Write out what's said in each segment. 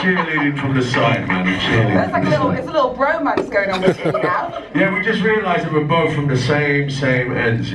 cheerleading from the side, man. It's like it's a little bromance going on between you now. Yeah, we just realised that we're both from the same ends.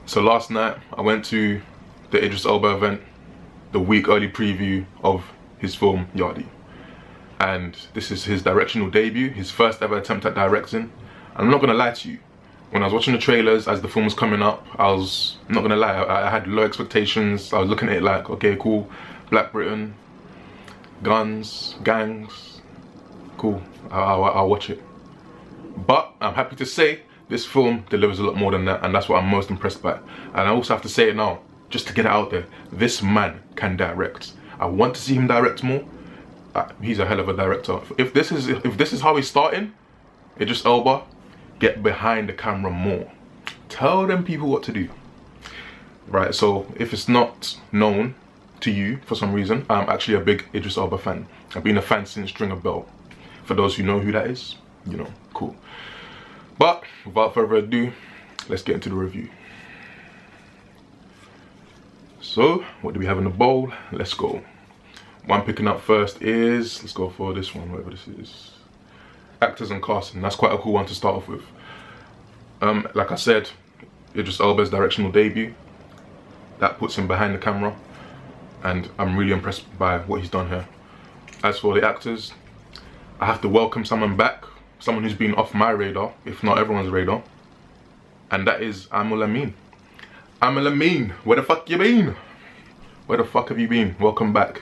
So last night I went to the Idris Elba event, the week early preview of his film Yardie, and this is his directional debut, his first ever attempt at directing. And I'm not gonna lie to you, when I was watching the trailers as the film was coming up, I'm not gonna lie, I had low expectations. I was looking at it like, okay, cool, Black Britain, guns, gangs, cool, I'll watch it. But I'm happy to say this film delivers a lot more than that, and that's what I'm most impressed by. And I also have to say it now, just to get it out there, this man can direct. I want to see him direct more. He's a hell of a director. If this is how he's starting, Idris Elba, get behind the camera more. Tell them people what to do. Right, so if it's not known to you for some reason, I'm actually a big Idris Elba fan. I've been a fan since Stringer Bell. For those who know who that is, you know, cool. But without further ado, let's get into the review. So, what do we have in the bowl? Let's go. One picking up first is, let's go for this one, whatever this is. Actors and casting. That's quite a cool one to start off with. Like I said, Idris Elba's directional debut. That puts him behind the camera, and I'm really impressed by what he's done here. As for the actors, I have to welcome someone back. Someone who's been off my radar, if not everyone's radar, and that is Amul Amin. Amul Amin, where the fuck you been? Where the fuck have you been? Welcome back.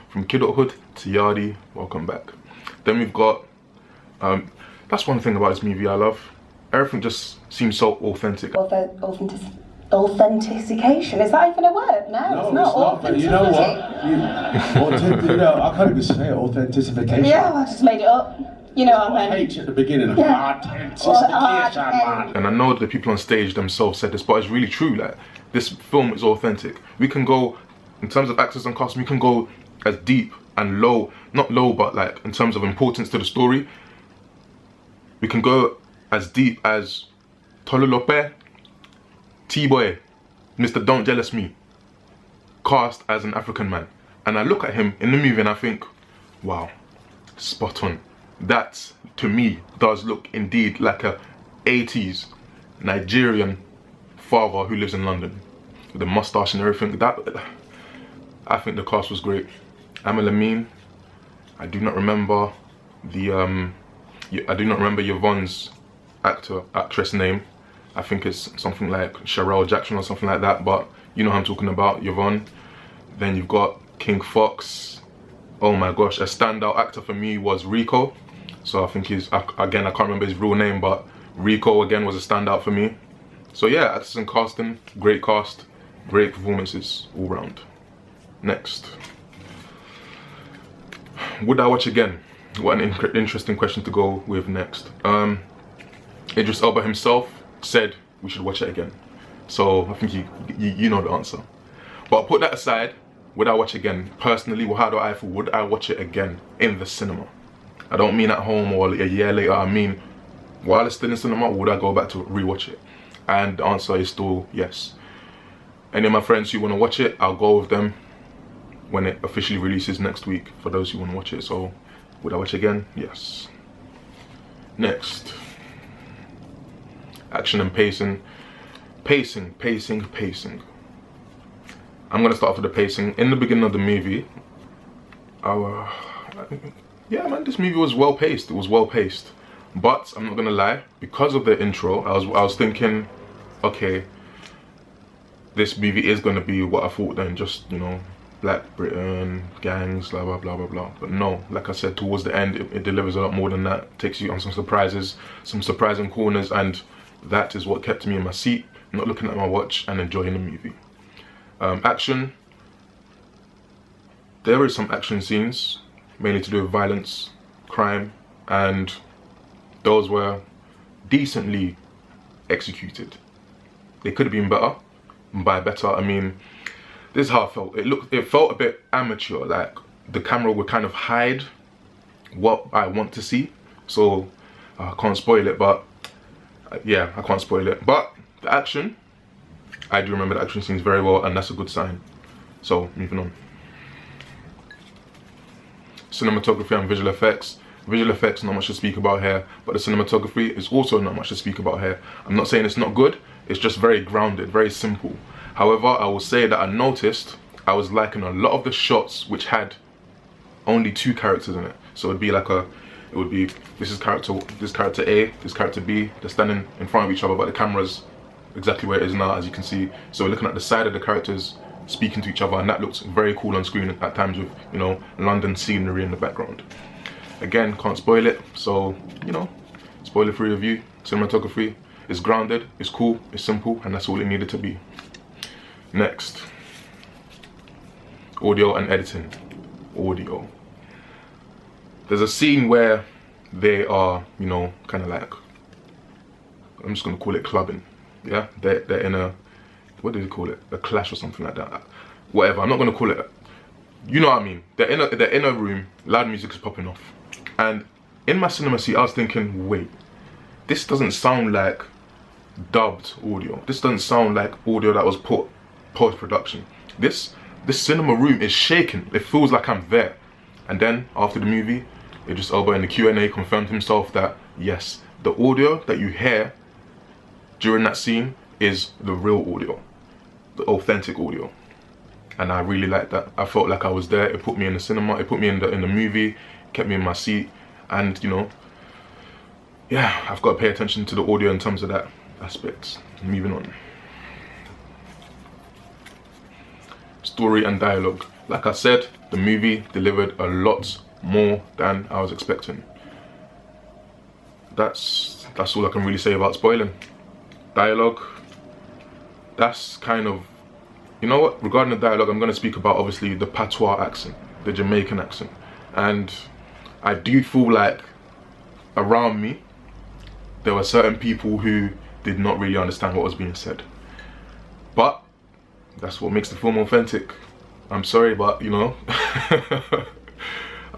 From kidulthood to Yardie, welcome back. Then we've got, that's one thing about this movie I love. Everything just seems so authentic. Authentication, is that even a word? No, it's not. But you know what? You know, I can't even say it, authentication. Yeah, I just made it up. You know what I mean? H at the beginning. Yeah. And I know the people on stage themselves said this, but it's really true. Like, this film is authentic. We can go, in terms of actors and cast, we can go as deep and low, not low, but like in terms of importance to the story. We can go as deep as Tolu Lope, T-Boy, Mr. Don't Jealous Me, cast as an African man. And I look at him in the movie and I think, wow, spot on. That, to me, does look indeed like a 80s Nigerian father who lives in London. With the mustache and everything. I think the cast was great. Amul Amin, I do not remember Yvonne's actress name. I think it's something like Sherelle Jackson or something like that, but you know who I'm talking about, Yvonne. Then you've got King Fox. Oh my gosh, a standout actor for me was Rico. So I think again, I can't remember his real name, but Rico again was a standout for me. So yeah, actors and casting, great cast, great performances all round. Next. Would I watch again? What an interesting question to go with next. Idris Elba himself said we should watch it again. So I think you know the answer. But put that aside, would I watch it again? Personally, well, how do I feel? Would I watch it again in the cinema? I don't mean at home or a year later. I mean, while it's still in cinema, would I go back to rewatch it? And the answer is still yes. Any of my friends who want to watch it, I'll go with them when it officially releases next week, for those who want to watch it. So, would I watch it again? Yes. Next. Action and pacing. Pacing. I'm going to start off with the pacing. In the beginning of the movie, yeah man, this movie was well paced. It was well paced. But I'm not gonna lie, because of the intro, I was thinking, okay, this movie is gonna be what I thought then, just, you know, Black Britain, gangs, blah blah blah blah blah. But no, like I said, towards the end it delivers a lot more than that. It takes you on some surprises, some surprising corners, and that is what kept me in my seat, not looking at my watch and enjoying the movie. Action. There is some action scenes, mainly to do with violence, crime, and those were decently executed. They could have been better. By better, I mean, this is how it felt. It felt a bit amateur, like the camera would kind of hide what I want to see. So I can't spoil it, but yeah, I can't spoil it. But the action, I do remember the action scenes very well, and that's a good sign. So moving on. Cinematography and visual effects. Visual effects, not much to speak about here, but the cinematography is also not much to speak about here. I'm not saying it's not good, it's just very grounded, very simple. However, I will say that I noticed I was liking a lot of the shots which had only 2 characters in it. So it'd be like this is character A, this character B, they're standing in front of each other, but the camera's exactly where it is now, as you can see. So we're looking at the side of the characters speaking to each other, and that looks very cool on screen at times with, you know, London scenery in the background. Again, can't spoil it, so, you know, spoiler-free review. Cinematography is grounded, it's cool, it's simple, and that's all it needed to be. Next, audio and editing. Audio. There's a scene where they are, you know, kind of like, I'm just gonna call it clubbing. Yeah, they're in a, what do they call it? A clash or something like that. Whatever. I'm not gonna call it. You know what I mean? They're in a room. Loud music is popping off, and in my cinema seat, I was thinking, wait, this doesn't sound like dubbed audio. This doesn't sound like audio that was put post-production. This cinema room is shaking. It feels like I'm there. And then after the movie, Idris Elba in the Q&A confirmed himself that yes, the audio that you hear during that scene is the real audio, the authentic audio, and I really like that. I felt like I was there. It put me in the cinema. It put me in the movie. Kept me in my seat, and you know, yeah, I've got to pay attention to the audio in terms of that aspect. Moving on. Story and dialogue. Like I said, the movie delivered a lot more than I was expecting. That's all I can really say about spoiling. Dialogue, that's kind of, you know what, regarding the dialogue, I'm going to speak about obviously the patois accent, the Jamaican accent, and I do feel like around me there were certain people who did not really understand what was being said, but that's what makes the film authentic. I'm sorry, but you know,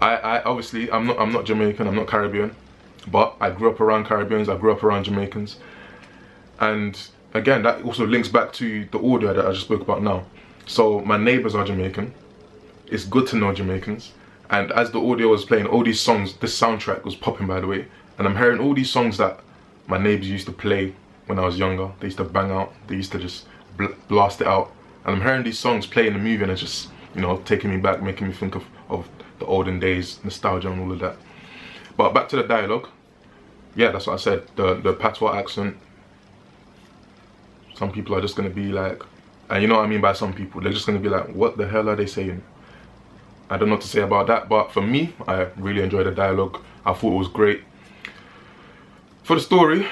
I obviously I'm not Jamaican, I'm not Caribbean, but I grew up around Caribbeans, I grew up around Jamaicans. And again, that also links back to the audio that I just spoke about now. So my neighbors are Jamaican. It's good to know Jamaicans. And as the audio was playing, all these songs, this soundtrack was popping, by the way. And I'm hearing all these songs that my neighbors used to play when I was younger. They used to bang out. They used to just blast it out. And I'm hearing these songs play in the movie, and it's just, you know, taking me back, making me think of the olden days, nostalgia and all of that. But back to the dialogue. Yeah, that's what I said. The patois accent. Some people are just going to be like, and you know what I mean by some people, they're just going to be like, what the hell are they saying? I don't know what to say about that, but for me, I really enjoyed the dialogue. I thought it was great. For the story,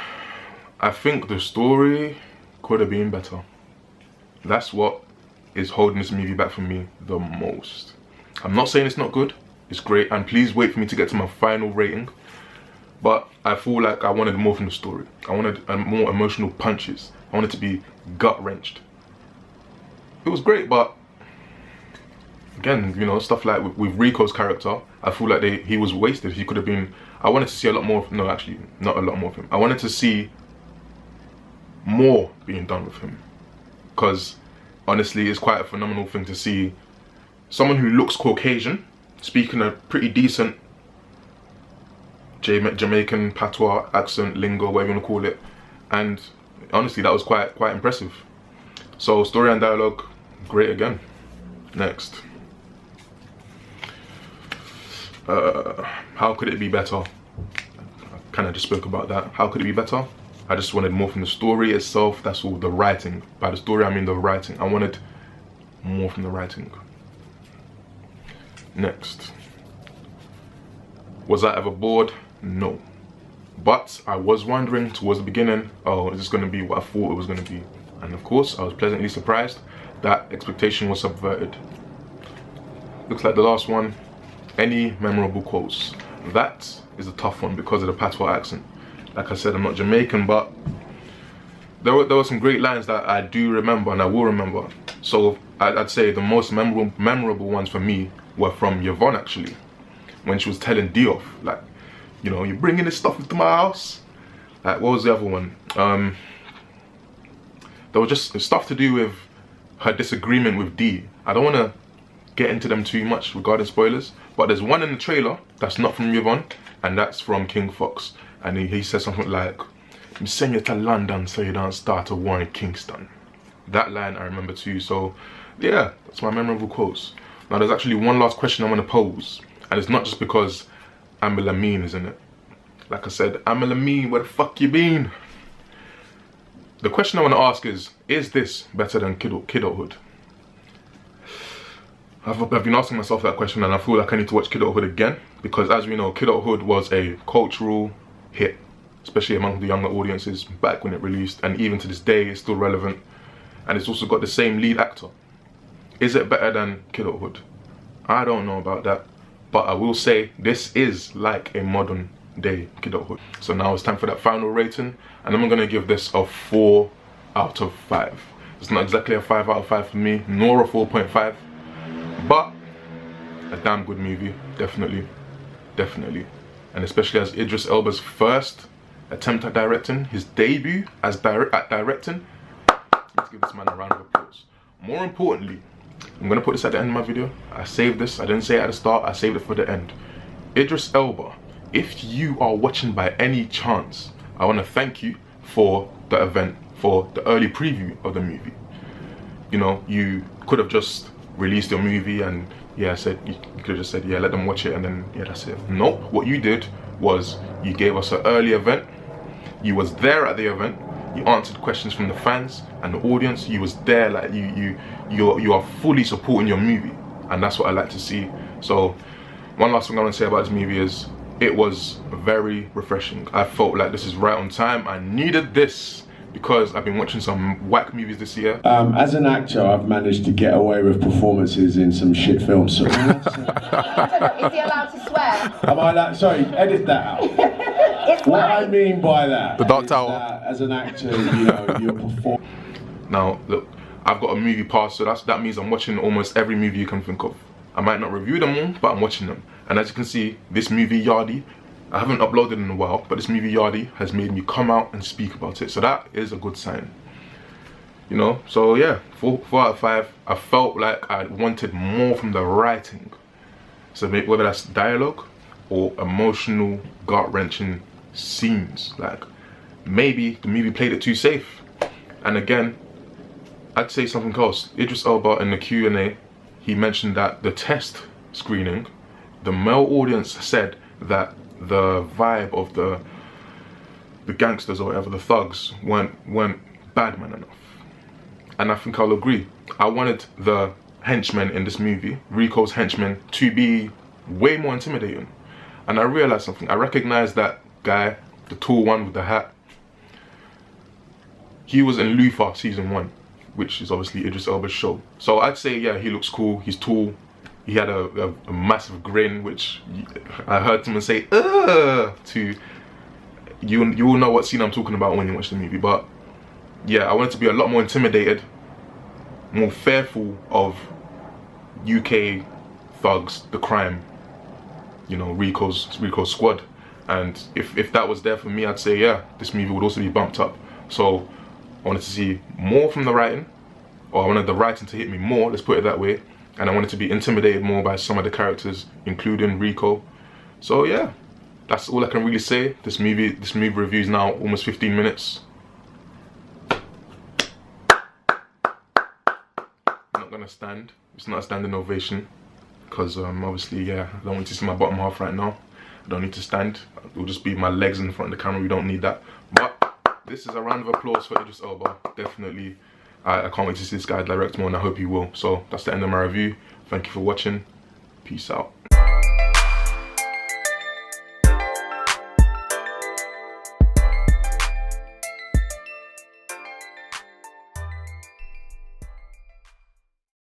I think the story could have been better. That's what is holding this movie back for me the most. I'm not saying it's not good, it's great, and please wait for me to get to my final rating. But I feel like I wanted more from the story. I wanted more emotional punches. I wanted to be gut-wrenched. It was great, but again, you know, stuff like with Rico's character, I feel like he was wasted. He could have been, I wanted to see a lot more, no actually, not a lot more of him. I wanted to see more being done with him. Because honestly, it's quite a phenomenal thing to see someone who looks Caucasian, speaking a pretty decent Jamaican patois accent, lingo, whatever you want to call it, and honestly that was quite impressive. So story and dialogue, great again. Next, how could it be better? I kind of just spoke about that. How could it be better? I just wanted more from the story itself. That's all. The writing. By the story I mean the writing. I wanted more from the writing. Next, was I ever bored? No, but I was wondering towards the beginning, oh, is this going to be what I thought it was going to be? And of course, I was pleasantly surprised that expectation was subverted. Looks like the last one. Any memorable quotes? That is a tough one because of the patois accent. Like I said, I'm not Jamaican, but there were some great lines that I do remember and I will remember. So I'd say the most memorable ones for me were from Yvonne, actually, when she was telling Diof, like, You know, you're bringing this stuff into my house. Like, what was the other one? There was just stuff to do with her disagreement with D. I don't want to get into them too much regarding spoilers, but there's one in the trailer that's not from Yvonne, and that's from King Fox. And he says something like, "I'm sending you to London so you don't start a war in Kingston." That line I remember too. So yeah, that's my memorable quotes. Now there's actually one last question I want to pose, and it's not just because Amber Lamine is in it. Like I said, Amber Lamine, where the fuck you been? The question I want to ask is this better than Kidulthood? I've been asking myself that question, and I feel like I need to watch Kidulthood again, because as we know, Kidulthood was a cultural hit, especially among the younger audiences back when it released, and even to this day it's still relevant, and it's also got the same lead actor. Is it better than Kidulthood? I don't know about that, but I will say this is like a modern day Kidulthood. So now it's time for that final rating, and I'm gonna give this a 4 out of 5. It's not exactly a 5 out of 5 for me, nor a 4.5, but a damn good movie, definitely, and especially as Idris Elba's first attempt at directing, his debut as directing. Let's give this man a round of applause. More importantly, I'm gonna put this at the end of my video. I saved this, I didn't say it at the start, I saved it for the end. Idris Elba, if you are watching by any chance, I want to thank you for the event, for the early preview of the movie. You know, you could have just released your movie and yeah, you could have just said, yeah, let them watch it, and then yeah, that's it. Nope, what you did was you gave us an early event. You was there at the event. You answered questions from the fans and the audience. You was there, like you are fully supporting your movie, and that's what I like to see. So one last thing I want to say about this movie is it was very refreshing. I felt like this is right on time. I needed this because I've been watching some whack movies this year. As an actor, I've managed to get away with performances in some shit films. So Is he allowed to swear? am I like, sorry, edit that out. It's What fine. I mean by that, The Dark is Tower. that as an actor, you know, you're performing. Now, look, I've got a movie pass, so that means I'm watching almost every movie you can think of. I might not review them all, but I'm watching them. And as you can see, this movie Yardie, I haven't uploaded in a while, but this movie Yardie has made me come out and speak about it. So that is a good sign. You know, so yeah, 4 out of 5. I felt like I wanted more from the writing. So whether that's dialogue or emotional, gut-wrenching scenes, like maybe the movie played it too safe. And again, I'd say something else. Idris Elba in the Q&A, he mentioned that the test screening, the male audience said that the vibe of the gangsters or whatever, the thugs, weren't badman enough. And I think I'll agree. I wanted the henchmen in this movie, Rico's henchmen, to be way more intimidating. And I realized something. I recognized that guy, the tall one with the hat. He was in Lufa season 1, which is obviously Idris Elba's show. So I'd say, yeah, he looks cool, he's tall. He had a massive grin, which I heard someone say, to, you all know what scene I'm talking about when you watch the movie. But yeah, I wanted to be a lot more intimidated, more fearful of UK thugs, the crime, you know, Rico's squad. And if that was there for me, I'd say, yeah, this movie would also be bumped up. So I wanted to see more from the writing, or I wanted the writing to hit me more, let's put it that way. And I wanted to be intimidated more by some of the characters, including Rico. So yeah, that's all I can really say. This movie review is now almost 15 minutes. I'm not gonna stand. It's not a standing ovation, because obviously, yeah, I don't want to see my bottom half right now. I don't need to stand. It'll just be my legs in front of the camera. We don't need that. But this is a round of applause for Idris Elba. Definitely. I can't wait to see this guy direct more, and I hope he will. So that's the end of my review. Thank you for watching. Peace out.